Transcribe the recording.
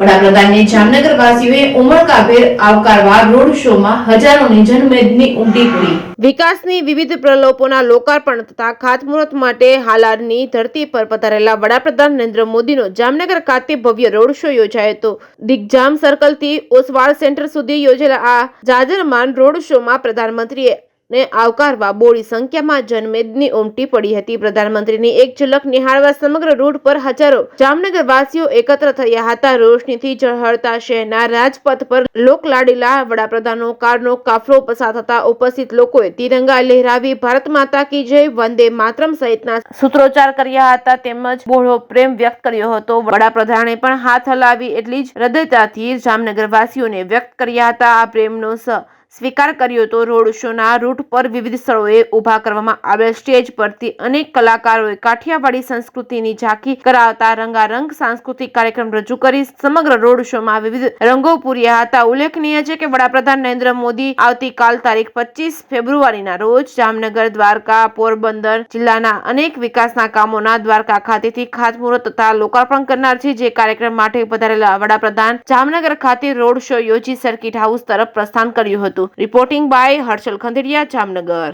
વડાપ્રધાનને જામનગર વાસીઓએ ઉમળકાભેર આવકારવા રોડ શોમાં હજારોની જનમેદની ઉમટી પડી। વિકાસની વિવિધ પ્રકલ્પોના લોકાર્પણ તથા ખાતમુહૂર્ત માટે હાલારની ધરતી પર પધારેલા વડાપ્રધાન નરેન્દ્ર મોદીનો જામનગર ખાતે ભવ્ય રોડ શો યોજાયો હતો। દિગ્જામ સર્કલથી ઓસવાળ સેન્ટર સુધી યોજેલા આ જાજરમાન રોડ શોમાં પ્રધાનમંત્રીએ ને આવકારવા બોડી સંખ્યામાં જનમેદની ઉમટી પડી હતી। પ્રધાનમંત્રીની એક ઝલક નિહાળવા સમગ્ર રૂટ પર હજારો જામનગર વાસીઓ એકત્ર થયા હતા। રોશનીથી ઝળહળતા શહેરના રાજપથ પર લોકલાડીલા વડાપ્રધાનનો કારનો કાફલો પસાર થતા ઉપસ્થિત લોકોએ તિરંગા લહેરાવી ભારત માતા કી જય, વંદે માતરમ સહિતના સૂત્રોચ્ચાર કર્યા હતા તેમજ બહોળો પ્રેમ વ્યક્ત કર્યો હતો। વડાપ્રધાને પણ હાથ હલાવી એટલી જ હૃદયતાથી જામનગર વાસીઓને વ્યક્ત કર્યા હતા। આ પ્રેમનો સ્વીકાર કર્યો તો રોડ શોના રૂટ પર વિવિધ સ્થળોએ ઉભા કરવામાં આવેલ સ્ટેજ પરથી અનેક કલાકારોએ કાઠિયાવાડી સંસ્કૃતિની ઝાંખી કરાવતા રંગારંગ સાંસ્કૃતિક કાર્યક્રમ રજૂ કરી સમગ્ર રોડ શોમાં વિવિધ રંગો પૂર્યા હતા। ઉલ્લેખનીય છે કે વડાપ્રધાન નરેન્દ્ર મોદી આવતીકાલ તારીખ 25 ફેબ્રુઆરીના રોજ જામનગર, દ્વારકા, પોરબંદર જિલ્લાના અનેક વિકાસના કામોના દ્વારકા ખાતેથી ખાતમુહૂર્ત તથા લોકાર્પણ કરનાર છે। જે કાર્યક્રમ માટે પધારેલા વડાપ્રધાન જામનગર ખાતે રોડ શો યોજી સર્કિટ હાઉસ તરફ પ્રસ્થાન કર્યું હતું। Reporting by Harshal Khanderia, Jamnagar.